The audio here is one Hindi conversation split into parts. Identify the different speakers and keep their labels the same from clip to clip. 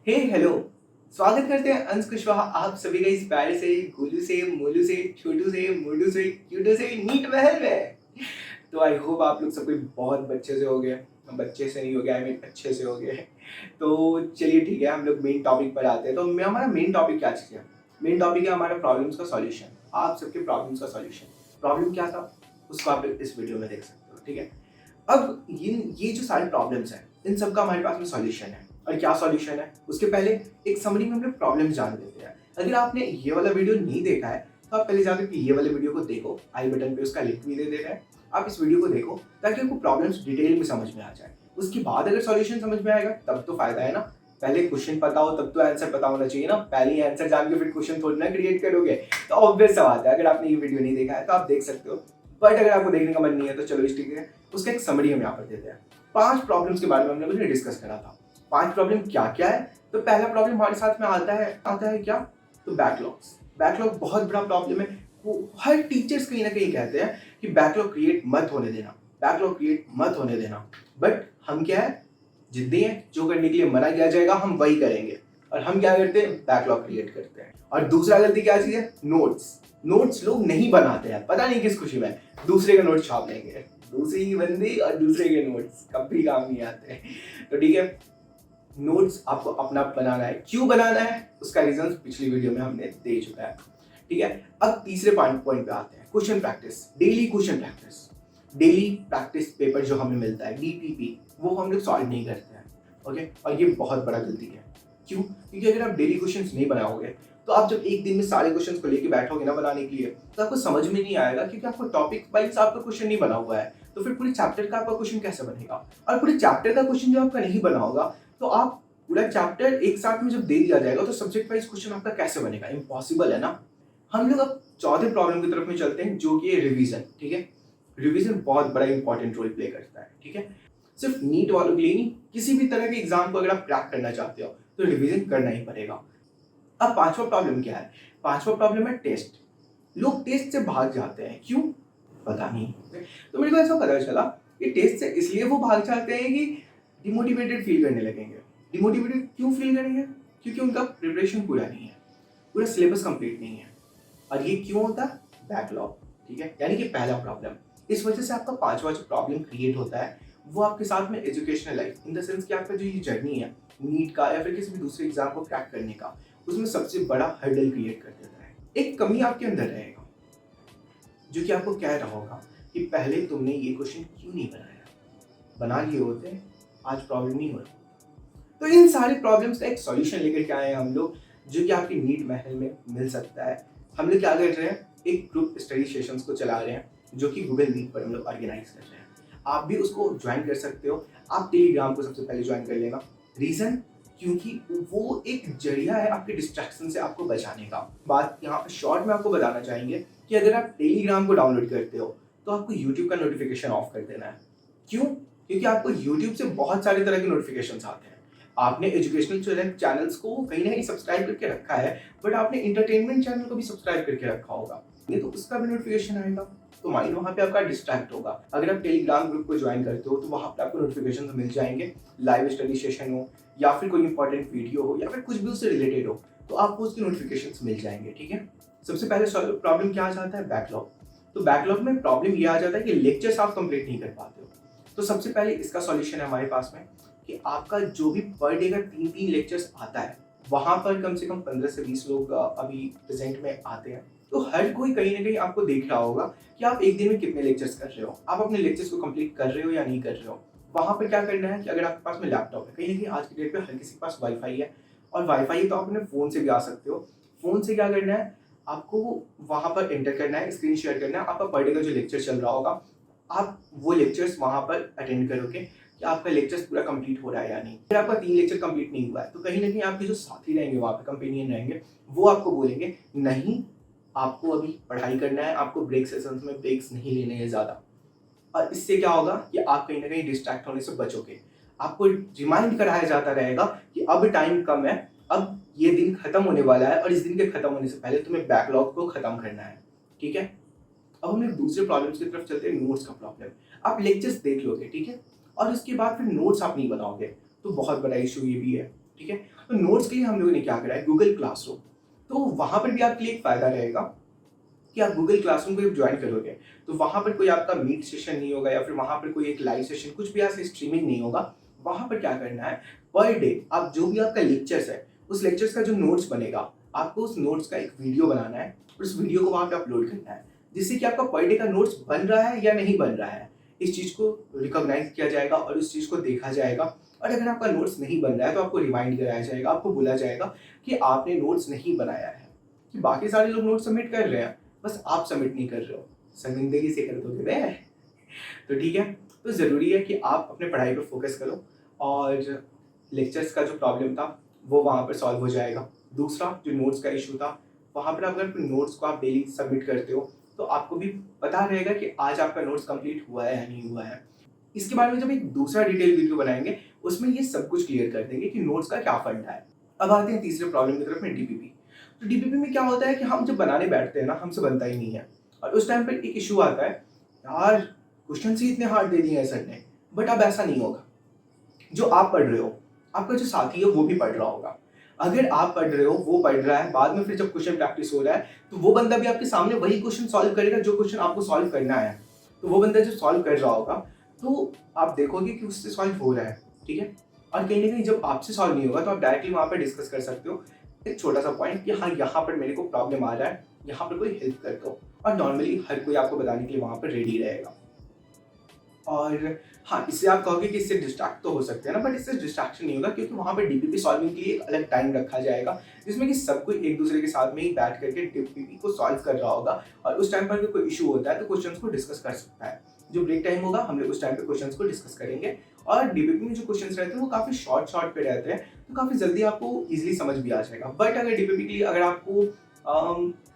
Speaker 1: हे हेलो। स्वागत करते हैं अंश कुशवाहा आप सभी का इस प्यारे से गोलू से मोलू से छोटू से मोटू से क्यूटू से नीट महल में। तो आई होप आप लोग सब कोई बहुत अच्छे से हो गए। बच्चे से नहीं हो गया, आई मीन अच्छे से हो गए। तो चलिए ठीक है, हम लोग मेन टॉपिक पर आते हैं। तो मैं हमारा मेन टॉपिक क्या चीज़ है? मेन टॉपिक है हमारा प्रॉब्लम्स का सॉल्यूशन। आप सबके प्रॉब्लम्स का सॉल्यूशन। प्रॉब्लम क्या था उसको आप इस वीडियो में देख सकते हो, ठीक है। अब ये जो सारे प्रॉब्लम्स हैं इन सब का हमारे पास में सॉल्यूशन है। और क्या सॉल्यूशन है उसके पहले एक समरी में हम लोग प्रॉब्लम जान लेते हैं। अगर आपने ये वाला वीडियो नहीं देखा है तो आप पहले जाकर के ये वाले वीडियो को देखो, आई बटन पे उसका लिंक भी दे रहे हैं। आप इस वीडियो को देखो ताकि आपको प्रॉब्लम्स डिटेल में समझ में आ जाए। उसके बाद अगर सॉल्यूशन समझ में आएगा तब तो फायदा है ना। पहले क्वेश्चन पता हो तब तो आंसर पता होना चाहिए ना। पहले ही आंसर जान के फिर क्वेश्चन थोड़ी ना क्रिएट करोगे। तो ऑब्वियस सा बात है, अगर आपने ये वीडियो नहीं देखा है तो आप देख सकते हो, बट अगर आपको देखने का मन नहीं है तो चलो ठीक है, उसका एक समरी हम यहाँ पर देते हैं। 5 प्रॉब्लम्स के बारे में हमने कुछ डिस्कस करा था। 5 प्रॉब्लम क्या क्या है? तो पहला प्रॉब्लम हमारे साथ में आता है क्या? तो बैकलॉग्स। बैकलॉग बहुत बड़ा प्रॉब्लम है। वो हर टीचर्स कहीं ना कहीं कहते हैं कि बैकलॉग क्रिएट मत होने देना, बैकलॉग क्रिएट मत होने देना। बट हम क्या है, जिद्दी हैं, जो करने के लिए मना किया जाएगा हम वही करेंगे। और हम क्या करते हैं? बैकलॉग क्रिएट करते हैं। और दूसरा गलती क्या चीज है? नोट्स। नोट्स लोग नहीं बनाते हैं, पता नहीं किस खुशी में दूसरे का नोट छाप लेंगे। दूसरी की बंदी और दूसरे के नोट्स कभी काम नहीं आते। तो ठीक है, नोट्स आपको अपना बनाना है। क्यों बनाना है उसका रीजन पिछली वीडियो में हमने दे चुका है, ठीक है। अब तीसरे पॉइंट पे आते हैं, question practice. Daily question practice, daily practice paper जो हमें मिलता है डीपीपी, वो हम लोग सॉल्व नहीं करते हैं, ओके। और ये बहुत बड़ा गलती है। क्यों? क्योंकि अगर आप डेली क्वेश्चंस नहीं बनाओगे तो आप जब एक दिन में सारे क्वेश्चंस को लेके बैठोगे ना बनाने के लिए तो आपको समझ में नहीं आएगा, क्योंकि आपको टॉपिक वाइज आपका क्वेश्चन नहीं बना हुआ है। तो फिर पूरे चैप्टर का आपका क्वेश्चन कैसे बनेगा? और पूरे चैप्टर का क्वेश्चन जो आपका नहीं बना होगा तो आप पूरा चैप्टर एक साथ में जब दे दिया जाएगा तो सब्जेक्ट वाइज क्वेश्चन आपका कैसे बनेगा? इम्पॉसिबल है ना। हम लोग अब चौथे प्रॉब्लम की तरफ में चलते हैं, जो कि है रिवीजन, ठीक है। रिवीजन बहुत बड़ा इंपॉर्टेंट रोल प्ले करता है, ठीक है। सिर्फ नीट वालों के लिए नहीं, किसी भी तरह के एग्जाम को अगर आप क्रैक करना चाहते हो तो रिवीजन करना ही पड़ेगा। अब पांचवा प्रॉब्लम क्या है? पांचवा प्रॉब्लम है टेस्ट। लोग टेस्ट से भाग जाते हैं, क्यों? पता नहीं। तो मेरे को ऐसा पता चला कि टेस्ट से इसलिए वो भाग जाते हैं कि डिमोटिवेटेड फील करने लगेंगे। डिमोटिवेटेड क्यों फील करेंगे? क्योंकि उनका प्रिपरेशन पूरा नहीं है, पूरा सिलेबस कंप्लीट नहीं है। और ये क्यों होता है? बैकलॉग, ठीक है। यानी कि पहला प्रॉब्लम, इस वजह से आपका पांचवा जो प्रॉब्लम क्रिएट होता है वो आपके साथ में educational life, in the sense कि आपका जो ये जर्नी है नीट का या फिर किसी भी दूसरे एग्जाम को क्रैक करने का, उसमें सबसे बड़ा हर्डल क्रिएट कर देता है। एक कमी आपके अंदर रहेगा जो कि आपको कह रहा होगा कि पहले तुमने ये क्वेश्चन क्यों नहीं बनाया, बना लिए होते आज प्रॉब्लम नहीं होती। तो इन सारे प्रॉब्लम्स का एक सॉल्यूशन लेकर के आए हैं हम लोग, जो कि आपकी नीट महल में मिल सकता है। हम लोग क्या कर रहे हैं, एक ग्रुप स्टडी सेशंस को चला रहे हैं जो कि गूगल मीट पर हम लोग ऑर्गेनाइज कर रहे हैं। आप भी उसको ज्वाइन कर सकते हो। आप टेलीग्राम को सबसे पहले ज्वाइन कर लेना। रीजन, क्योंकि वो एक जरिया है आपके डिस्ट्रैक्शन से आपको बचाने का। बात यहाँ पे शॉर्ट में आपको बताना चाहेंगे कि अगर आप टेलीग्राम को डाउनलोड करते हो तो आपको यूट्यूब का नोटिफिकेशन ऑफ कर देना है। क्यों? क्योंकि आपको यूट्यूब से बहुत सारे तरह के नोटिफिकेशन आते हैं। आपने एजुकेशनल चैनल्स को कहीं ना कहीं सब्सक्राइब करके रखा है, बट आपने इंटरटेनमेंट चैनल को भी सब्सक्राइब करके रखा होगा, ये तो उसका भी नोटिफिकेशन आएगा। तो माइंड वहाँ पे आपका डिस्ट्रैक्ट होगा। अगर आप टेलीग्राम ग्रुप को ज्वाइन करते हो तो वहाँ पे आपको नोटिफिकेशन मिल जाएंगे। लाइव स्टडी सेशन हो या फिर कोई इंपॉर्टेंट वीडियो हो या फिर कुछ भी उससे रिलेटेड हो तो आपको उसके नोटिफिकेशन मिल जाएंगे, ठीक है। सबसे पहले प्रॉब्लम क्या आ जाता है? बैकलॉग। तो बैकलॉग में प्रॉब्लम ये आ जाता है कि लेक्चर्स आप कंप्लीट नहीं कर पाते हो। तो सबसे पहले इसका सॉल्यूशन है हमारे पास में कि आपका जो भी पर डे का 3-3 लेक्चर्स आता है वहां पर कम से कम 15 से 20 लोग अभी प्रेजेंट में आते हैं। तो हर कोई कहीं ना कहीं आपको देख रहा होगा कि आप एक दिन में कितने लेक्चर्स कर रहे हो, आप अपने लेक्चर्स को कंप्लीट कर रहे हो या नहीं कर रहे हो। वहां पर क्या करना है कि अगर आपके पास में लैपटॉप है, कहीं ना कहीं आज की डेट पे हर किसी के पास वाईफाई है, और वाईफाई तो आप अपने फोन से भी आ सकते हो। फोन से क्या करना है, आपको वहां पर एंटर करना है, स्क्रीन शेयर करना है, आपका पर डे का जो लेक्चर चल रहा होगा आप वो लेक्चर्स वहां पर अटेंड करोगे कि आपका लेक्चर्स पूरा कंप्लीट हो रहा है या नहीं। अगर आपका 3 लेक्चर कंप्लीट नहीं हुआ है तो कहीं ना कहीं आपके जो साथी रहेंगे वहाँ पे, कंपेनियन रहेंगे, वो आपको बोलेंगे नहीं आपको अभी पढ़ाई करना है, आपको ब्रेक सेशंस में ब्रेक्स नहीं लेने हैं ज़्यादा। और इससे क्या होगा कि आप कहीं ना कहीं डिस्ट्रैक्ट होने से बचोगे। आपको रिमाइंड कराया जाता रहेगा कि अब टाइम कम है, अब ये दिन खत्म होने वाला है और इस दिन के खत्म होने से पहले तुम्हें बैकलॉग को खत्म करना है, ठीक है। अब हम लोग दूसरे प्रॉब्लम्स की तरफ चलते हैं, नोट्स का प्रॉब्लम। आप लेक्चर्स देख लोगे, ठीक है, और उसके बाद फिर नोट्स आप नहीं बनाओगे तो बहुत बड़ा इशू ये भी है। ठीक है। तो नोट्स के लिए हम लोगों ने क्या करा है, गूगल क्लासरूम। तो वहाँ पर भी आपके लिए एक फ़ायदा रहेगा कि आप गूगल क्लासरूम को जब ज्वाइन करोगे तो वहाँ पर कोई आपका मीट सेशन नहीं होगा या फिर वहाँ पर कोई एक लाइव सेशन कुछ भी ऐसे स्ट्रीमिंग नहीं होगा। वहाँ पर क्या करना है, पर डे आप जो भी आपका लेक्चर्स है उस लेक्चर्स का जो नोट्स बनेगा, आपको उस नोट्स का एक वीडियो बनाना है और उस वीडियो को वहाँ पे अपलोड करना है, जिससे कि आपका पर डे का नोट्स बन रहा है या नहीं बन रहा है इस चीज़ को रिकॉग्नाइज किया जाएगा और उस चीज़ को देखा जाएगा। और अगर आपका नोट्स नहीं बन रहा है तो आपको रिमाइंड कराया जाएगा, आपको बोला जाएगा कि आपने नोट्स नहीं बनाया है, कि बाकी सारे लोग नोट्स सबमिट कर रहे हैं, बस आप सबमिट नहीं कर रहे हो, शर्मिंदगी से कर दोगे बे। तो ठीक है, तो ज़रूरी है कि आप अपने पढ़ाई पर फोकस करो और लेक्चर्स का जो प्रॉब्लम था वो वहाँ पर सॉल्व हो जाएगा। दूसरा जो नोट्स का इशू था, वहाँ पर अगर नोट्स को आप डेली सबमिट करते हो तो आपको भी पता रहेगा कि आज आपका नोट्स कंप्लीट हुआ है या नहीं हुआ है। इसके बारे में जब एक दूसरा डिटेल वीडियो बनाएंगे उसमें ये सब कुछ क्लियर कर देंगे कि नोट्स का क्या फंडा है। अब आते हैं तीसरे प्रॉब्लम की तरफ में, डीपीपी। तो डीपीपी में क्या होता है कि हम जब बनाने बैठते हैं ना, हमसे बनता ही नहीं है और उस टाइम पर एक इशू आता है, यार क्वेश्चन ही इतने हार्ड दे दिए हैं सर ने। बट अब ऐसा नहीं होगा, जो आप पढ़ रहे हो आपका जो साथी है वो भी पढ़ रहा होगा। अगर आप पढ़ रहे हो वो पढ़ रहा है, बाद में फिर जब क्वेश्चन प्रैक्टिस हो रहा है तो वो बंदा भी आपके सामने वही क्वेश्चन सॉल्व करेगा जो क्वेश्चन आपको सॉल्व करना है। तो वो बंदा जो सॉल्व कर रहा होगा तो आप देखोगे कि उससे सॉल्व हो रहा है, ठीक है। और कहीं ना कहीं जब आपसे सॉल्व नहीं होगा तो आप डायरेक्टली वहाँ पर डिस्कस कर सकते हो एक छोटा सा पॉइंट कि हाँ यहाँ पर मेरे को प्रॉब्लम आ रहा है, यहाँ पर कोई हेल्प कर दो। और नॉर्मली हर कोई आपको बताने के लिए वहाँ पर रेडी रहेगा। और हाँ, इससे आप कहोगे कि इससे डिस्ट्रैक्ट तो हो सकते हैं ना, बट इससे डिस्ट्रैक्शन नहीं होगा क्योंकि वहाँ पे डीपीपी सॉल्विंग के लिए एक अलग टाइम रखा जाएगा जिसमें कि सब कोई एक दूसरे के साथ में ही बैठ करके डीपीपी को सॉल्व कर रहा होगा। और उस टाइम पर अगर कोई इशू होता है तो क्वेश्चंस को डिस्कस कर सकता है। जो ब्रेक टाइम होगा हम लोग उस टाइम पे क्वेश्चंस को डिस्कस करेंगे। और डीपीपी में जो क्वेश्चंस रहते हैं वो काफ़ी शॉर्ट पे रहते हैं, तो काफ़ी जल्दी आपको ईजिली समझ भी आ जाएगा। बट अगर डीपीपी के लिए अगर आपको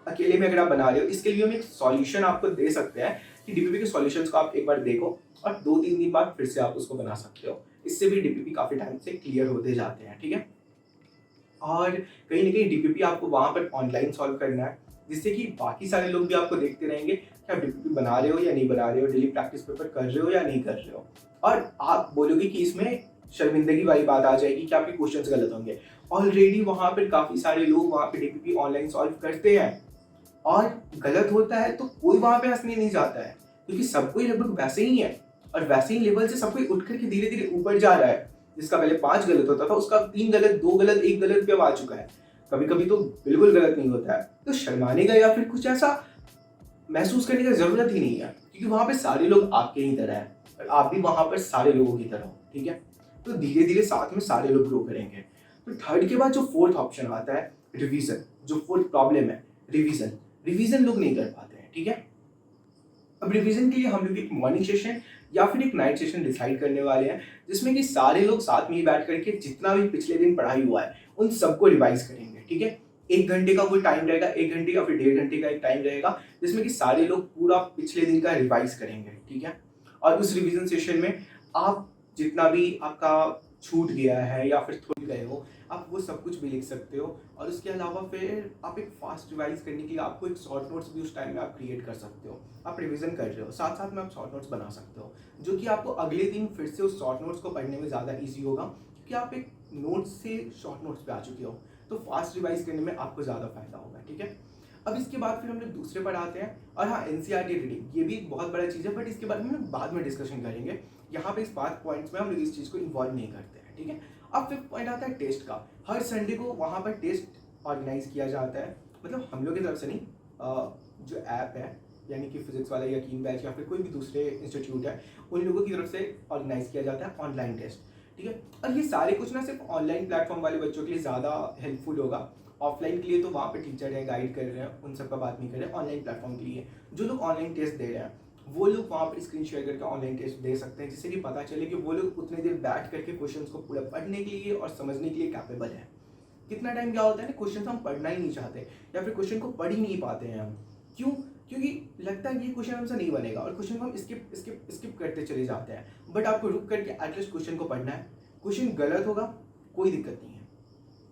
Speaker 1: अकेले में अगर आप बना रहे हो, इसके लिए हम एक सॉल्यूशन आपको दे सकते हैं कि डीपीपी के सॉल्यूशंस को आप एक बार देखो और 2-3 दिन बाद फिर से आप उसको बना सकते हो। इससे भी डीपीपी काफ़ी टाइम से क्लियर होते जाते हैं, ठीक है। और कहीं ना कहीं डीपीपी आपको वहाँ पर ऑनलाइन सॉल्व करना है, जिससे कि बाकी सारे लोग भी आपको देखते रहेंगे कि आप डीपीपी बना रहे हो या नहीं बना रहे हो, डेली प्रैक्टिस पेपर कर रहे हो या नहीं कर रहे हो। और आप बोलोगे कि इसमें शर्मिंदगी वाली बात आ जाएगी कि आपके क्वेश्चंस गलत होंगे। ऑलरेडी वहाँ पर काफ़ी सारे लोग वहाँ पे डीपीपी ऑनलाइन सॉल्व करते हैं और गलत होता है तो कोई वहाँ पे हंसने नहीं जाता है क्योंकि सब कोई लगभग वैसे ही है और वैसे ही लेवल से सब कोई उठ करके धीरे धीरे ऊपर जा रहा है। जिसका पहले 5 गलत होता था उसका 3 गलत, 2 गलत, 1 गलत पे अब आ चुका है। कभी कभी तो बिल्कुल गलत नहीं होता है। तो शर्माने का या फिर कुछ ऐसा महसूस करने की जरूरत ही नहीं है क्योंकि वहाँ पे सारे लोग आपके ही तरह है और आप भी वहाँ पर सारे लोगों की तरह हो, ठीक है। तो धीरे धीरे साथ में सारे लोग ग्रो करेंगे। तो थर्ड के बाद जो फोर्थ ऑप्शन आता है रिवीजन, जो फोर्थ प्रॉब्लम है रिवीजन। रिवीजन लोग नहीं कर पाते हैं, ठीक है। अब रिवीजन के लिए हम लोग एक मॉर्निंग सेशन या फिर एक नाइट सेशन डिसाइड करने वाले हैं जिसमें कि सारे लोग साथ में ही बैठ करके जितना भी पिछले दिन पढ़ाई हुआ है उन सबको रिवाइज करेंगे, ठीक है। 1 घंटे का वो टाइम रहेगा, 1 घंटे या फिर 1.5 घंटे का एक टाइम रहेगा जिसमें कि सारे लोग पूरा पिछले दिन का रिवाइज करेंगे, ठीक है। और उस रिवीजन सेशन में आप जितना भी आपका छूट गया है या फिर थोड़ी गए हो आप वो सब कुछ भी लिख सकते हो। और उसके अलावा फिर आप एक फास्ट रिवाइज करने के लिए आपको एक शॉर्ट नोट्स भी उस टाइम में आप क्रिएट कर सकते हो। आप रिवीजन कर रहे हो साथ साथ में आप शॉर्ट नोट्स बना सकते हो जो कि आपको अगले दिन फिर से उस शॉर्ट नोट्स को पढ़ने में ज़्यादा ईजी होगा क्योंकि आप एक नोट्स से शॉर्ट नोट्स पे आ चुके हो। तो फास्ट रिवाइज करने में आपको ज़्यादा फायदा होगा, ठीक है। अब इसके बाद फिर हम लोग दूसरे पर आते हैं। और हाँ, एनसीईआरटी रीडिंग ये भी एक बहुत बड़ा चीज़ है बट इसके बारे में हम बाद में डिस्कशन करेंगे। यहाँ पे इस बात पॉइंट्स में हम लोग इस चीज़ को इन्वॉल्व नहीं करते हैं, ठीक है। अब फिर पॉइंट आता है टेस्ट का। हर संडे को वहाँ पर टेस्ट ऑर्गेनाइज किया जाता है, मतलब हम लोग की तरफ से नहीं, जो ऐप है यानी कि फिजिक्स वाला या कीन बैच या फिर कोई भी दूसरे इंस्टीट्यूट है उन लोगों की तरफ से ऑर्गेनाइज किया जाता है ऑनलाइन टेस्ट, ठीक है। और ये सारे कुछ ना सिर्फ ऑनलाइन प्लेटफॉर्म वाले बच्चों के लिए ज़्यादा हेल्पफुल होगा। ऑफलाइन के लिए तो वहाँ पे टीचर है, गाइड कर रहे हैं, उन सब का बात नहीं कर रहे हैं। ऑनलाइन प्लेटफॉर्म के लिए जो लोग ऑनलाइन टेस्ट दे रहे हैं वो लोग वहाँ पर स्क्रीन शेयर करके ऑनलाइन टेस्ट दे सकते हैं जिससे कि पता चले कि वो लोग उतनी देर बैठ करके क्वेश्चंस को पूरा पढ़ने के लिए और समझने के लिए कैपेबल है। कितना टाइम क्या होता है ना, क्वेश्चन हम पढ़ना ही नहीं चाहते या फिर क्वेश्चन को पढ़ ही नहीं पाते हैं हम। क्यों? क्योंकि लगता है ये क्वेश्चन हमसे नहीं बनेगा और क्वेश्चन को हम स्किप करते चले जाते हैं। बट आपको रुक करके एटलीस्ट क्वेश्चन को पढ़ना है। क्वेश्चन गलत होगा कोई दिक्कत नहीं है,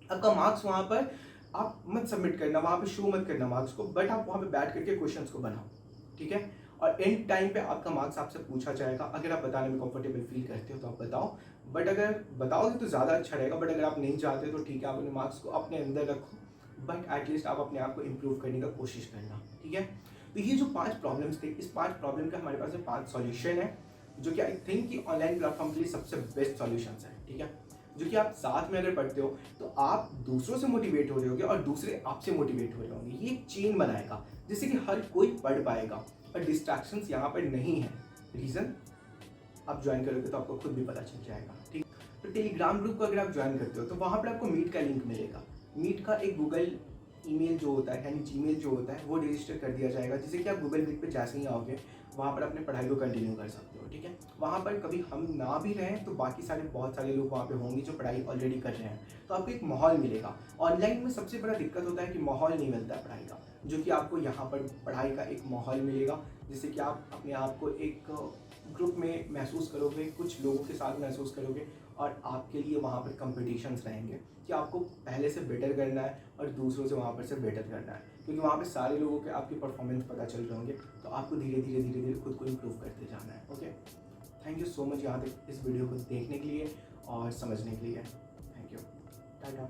Speaker 1: आपका मार्क्स वहाँ पर आप मत सबमिट करना, वहाँ पे शो मत करना मार्क्स को, बट आप वहाँ पे बैठ करके क्वेश्चंस को बनाओ, ठीक है। और एंड टाइम पे आपका मार्क्स आपसे पूछा जाएगा। अगर आप बताने में कंफर्टेबल फील करते हो तो आप बताओ, बट अगर बताओगे तो ज़्यादा अच्छा रहेगा, बट अगर आप नहीं चाहते तो ठीक है, आप अपने मार्क्स को अपने अंदर रखो, बट एटलीस्ट आप अपने आप को इम्प्रूव करने का कोशिश करना, ठीक है। तो ये जो 5 प्रॉब्लम्स थे, इस 5 प्रॉब्लम का हमारे पास 5 सॉल्यूशन है, जो कि आई थिंक कि ऑनलाइन प्लेटफॉर्म के लिए सबसे बेस्ट सॉल्यूशंस है, ठीक है। जो कि आप साथ में अगर पढ़ते हो तो आप दूसरों से मोटिवेट हो रहे होगे और दूसरे आपसे मोटिवेट हो रहे होंगे। ये एक चेन बनाएगा जिससे कि हर कोई पढ़ पाएगा और डिस्ट्रैक्शंस यहाँ पर नहीं है। रीज़न आप ज्वाइन करोगे तो आपको खुद भी पता चल जाएगा, ठीक। तो टेलीग्राम ग्रुप को अगर आप ज्वाइन करते हो तो वहाँ पर आपको मीट का लिंक मिलेगा। मीट का एक गूगल ईमेल जो होता है, यानी जीमेल जो होता है, वो रजिस्टर कर दिया जाएगा, जिससे कि आप गूगल मीट पे जैसे ही आओगे वहाँ पर अपने पढ़ाई को कंटिन्यू कर सकते हो, ठीक है। वहाँ पर कभी हम ना भी रहें तो बाकी सारे बहुत सारे लोग वहाँ पे होंगे जो पढ़ाई ऑलरेडी कर रहे हैं, तो आपको एक माहौल मिलेगा। ऑनलाइन में सबसे बड़ा दिक्कत होता है कि माहौल नहीं मिलता है पढ़ाई का, जो कि आपको यहाँ पर पढ़ाई का एक माहौल मिलेगा, जिससे कि आप अपने आप को एक ग्रुप में महसूस करोगे, कुछ लोगों के साथ महसूस करोगे, और आपके लिए वहाँ पर कंपटीशंस रहेंगे कि आपको पहले से बेटर करना है और दूसरों से वहाँ पर से बेटर करना है, क्योंकि वहाँ पे सारे लोगों के आपकी परफॉर्मेंस पता चल रहे होंगे, तो आपको धीरे धीरे खुद को इम्प्रूव करते जाना है। Okay, thank you so much यहाँ तक इस वीडियो को देखने के लिए और समझने के लिए। Thank you, Tata.